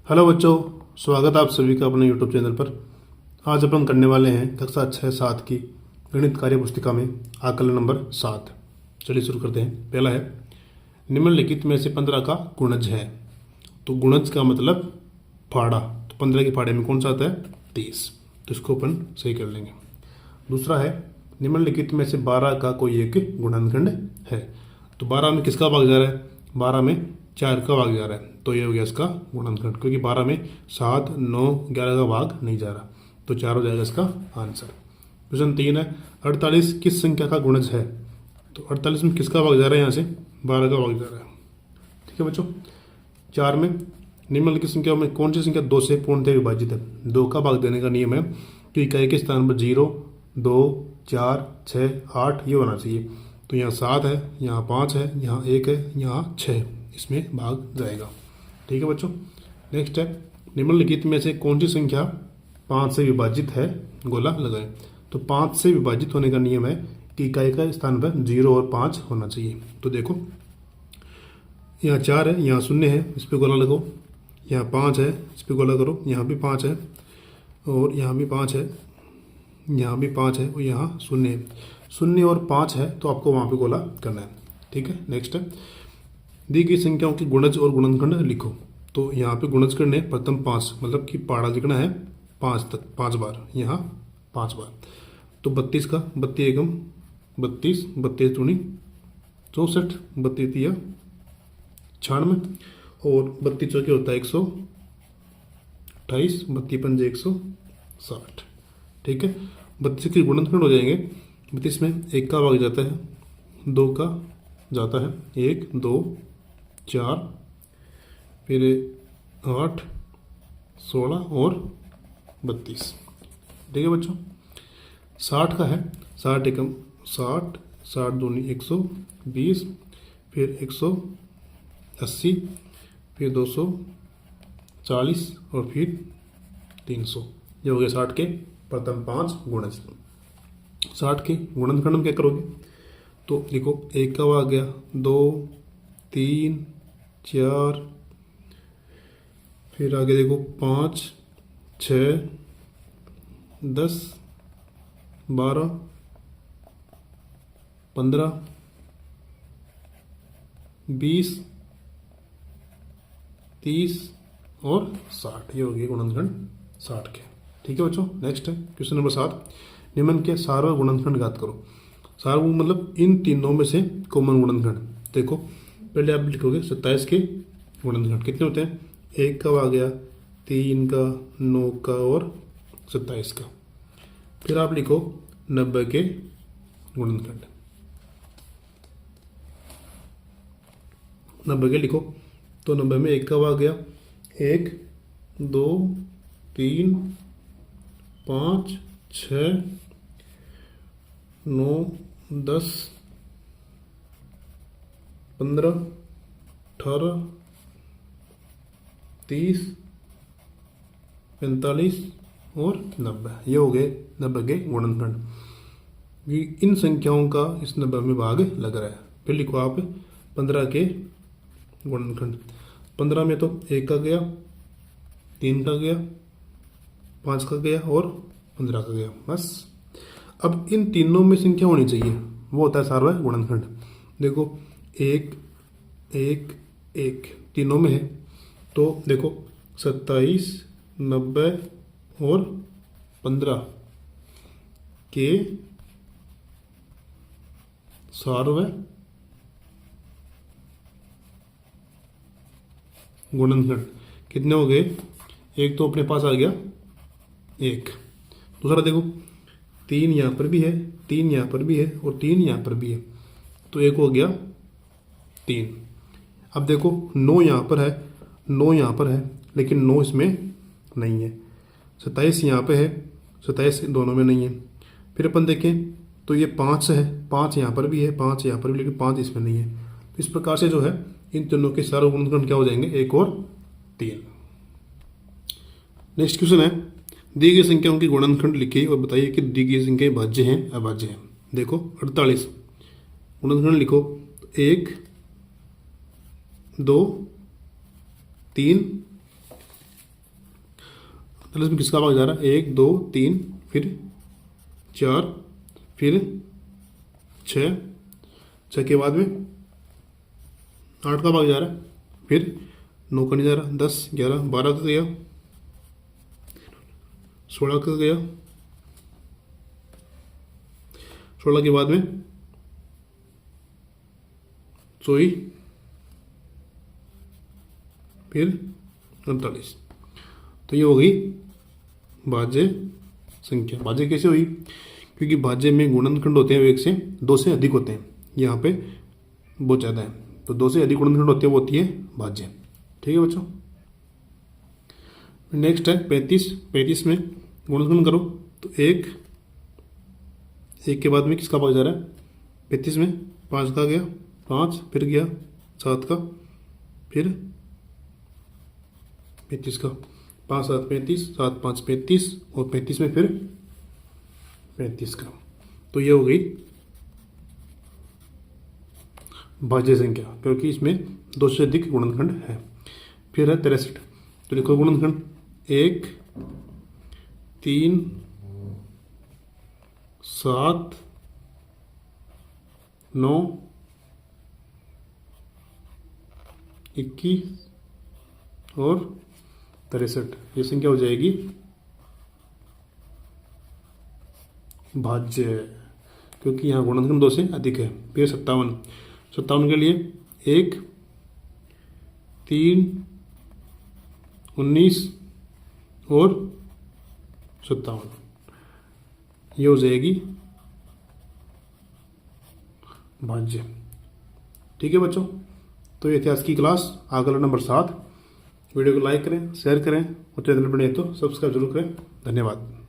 Hello बच्चों, स्वागत है आप सभी का अपने यूट्यूब चैनल पर। आज अपन करने वाले हैं कक्षा 6-7 की गणित कार्य पुस्तिका में आकलन नंबर 7। चलिए शुरू करते हैं। पहला है निम्नलिखित में से 15 का गुणज है। तो गुणज का मतलब फाड़ा, तो 15 के फाड़े में कौन सा आता है? 30। तो इसको अपन सही कर लेंगे। दूसरा है निम्नलिखित में से 12 का कोई एक गुणनखंड है। तो 12 में किसका भाग जा रहा है? 12 में 4 का भाग जा रहा है, तो ये हो गया इसका गुणनखंड, क्योंकि 12 में 7, 9, 11 का भाग नहीं जा रहा, तो 4 हो जाएगा इसका आंसर। क्वेश्चन 3 है 48 किस संख्या का गुणज है? तो 48 में किसका भाग जा रहा है? यहाँ से 12 का भाग जा रहा है। ठीक है बच्चों। 4 में निम्नलिखित संख्या में कौन सी संख्या 2 से पूर्णतः विभाजित है? 2 का भाग देने का नियम है कि इकाई के स्थान पर 0, 2, 4, 6, 8 ये होना चाहिए। तो यहाँ 7 है, यहाँ 5 है, यहाँ 1 है, यहाँ 6, इसमें भाग जाएगा। ठीक है बच्चों। नेक्स्ट है निम्नलिखित में से कौन सी संख्या 5 से विभाजित है? गोला लगाएं। तो 5 से विभाजित होने का नियम है कि इकाई का स्थान पर 0 और 5 होना चाहिए। तो देखो यहाँ 4 है, यहाँ 0 है, इस पर गोला लगाओ। यहाँ 5 है, इस पर गोला करो। यहाँ भी 5 है और यहाँ भी 5 है, यहाँ भी 5 है और यहाँ 0 है। 0 और 5 है तो आपको वहाँ पे गोला करना है। ठीक है। नेक्स्ट है दी गई संख्याओं की गुणज और गुणनखंड लिखो। तो यहाँ पे गुणज करने प्रथम 5, मतलब कि पाड़ा लिखना है 5 तक, 5 बार, यहाँ 5 बार। तो 32 का 32 एकम 32, 32 दूनी 64, 32 तिया 96 और 32 चौके होता है 128, 32 पंजे 160। ठीक है। 32 के गुणनखंड हो जाएंगे। 32 में 1 का भाग जाता है, 2 का जाता है, 1, 2, 4, फिर 8, 16 और 32। ठीक है बच्चों। 60 का है 60 एकम 60, 60 दूनी 120, फिर 180, फिर 240 और फिर 300। ये हो गया 60 के प्रथम 5 गुणज। 60 के गुणनखंड में क्या करोगे? तो देखो 1 का आ गया, 2, 3, 4, फिर आगे देखो 5, 6, 10, 12, 15, 20, 30 और 60। ये हो गए गुणनखंड 60 के। ठीक है बच्चों। नेक्स्ट है क्वेश्चन नंबर 7 निम्न के सार्वभौम गुणनखंड ज्ञात करो। सार्वभौम मतलब इन तीनों में से कॉमन गुणनखंड। देखो पहले आप लिखोगे 27 के गुणनखंड कितने होते हैं? 1 का आ गया, 3 का, 9 का और 27 का। फिर आप लिखो 90 के गुणनखंड। 90 के लिखो। तो 90 में 1 का आ गया, 1, 2, 3, 5, 6, 9, 10, 15, 18, 30, 45 और 90। ये हो गए 90 के गुणनखंड। इन संख्याओं का इस 90 में भाग लग रहा है। फिर लिखो आप 15 के गुणनखंड। 15 में तो 1 का गया, 3 का गया, 5 का गया और 15 का गया, बस। अब इन तीनों में संख्या होनी चाहिए, वो होता है सार्वभौम गुणनखंड। देखो 1, 1, 1 तीनों में है। तो देखो 27, 90 और 15 के सार्वभौम गुणनखंड कितने हो गए? एक तो अपने पास आ गया 1। दूसरा देखो 3 यहाँ पर भी है, 3 यहाँ पर भी है और 3 यहाँ पर भी है, तो एक हो गया 3। अब देखो 9 यहाँ पर है, 9 यहाँ पर है, लेकिन 9 इसमें नहीं है। 27 यहाँ पे है, 27 दोनों में नहीं है। फिर अपन देखें तो ये 5 है, 5 यहाँ पर भी है, 5 यहाँ पर भी, लेकिन 5 इसमें नहीं है। तो इस प्रकार से जो है इन तीनों के सारे गुणनखंड क्या हो जाएंगे? 1 और 3। नेक्स्ट क्वेश्चन है दी गई संख्याओं की गुणनखंड लिखिए और बताइए कि दी गई संख्याएं भाज्य हैं अभाज्य हैं। देखो 48 गुणनखंड लिखो। 1, 2, 3, मतलब इसमें किसका भाग जा रहा है, 1 2 3 फिर 4 फिर 6, 6 के बाद में 8 का भाग जा रहा है, फिर 9 का नहीं जा रहा, 10 11 12 का गया, 16 का गया, 16 के बाद में 24 फिर 48। तो ये हो गई भाज्य संख्या। भाज्य कैसे हुई, क्योंकि भाज्य में गुणनखंड होते हैं वो 1 से 2 से अधिक होते हैं, यहाँ पे बहुत ज़्यादा है, तो 2 से अधिक गुणनखंड होते हैं वो होती है भाज्य। ठीक है बच्चों। नेक्स्ट है 35। 35 में गुणनखंड करो तो 1 के बाद में किसका भाग जा रहा है, 35 में 5 का गया, 5 फिर गया 7 का, फिर 35 का, 5 7 35, 7 5 35 और 35 में फिर 35 का। तो ये हो गई भाज्य संख्या, क्योंकि इसमें 2 से अधिक गुणनखंड है। फिर है 63। तो लिखो गुणनखंड 1 3 7 9 21 और 63। ये संख्या हो जाएगी भाज्य, क्योंकि यहाँ गुणनखंड 2 से अधिक है। फिर 57। 57 के लिए 1 3 19 और 57, ये हो जाएगी भाज्य। ठीक है बच्चों, तो ये इतिहास की क्लास आकलन नंबर 7। वीडियो को लाइक करें, शेयर करें और चैनल पर नए तो सब्सक्राइब जरूर करें। धन्यवाद।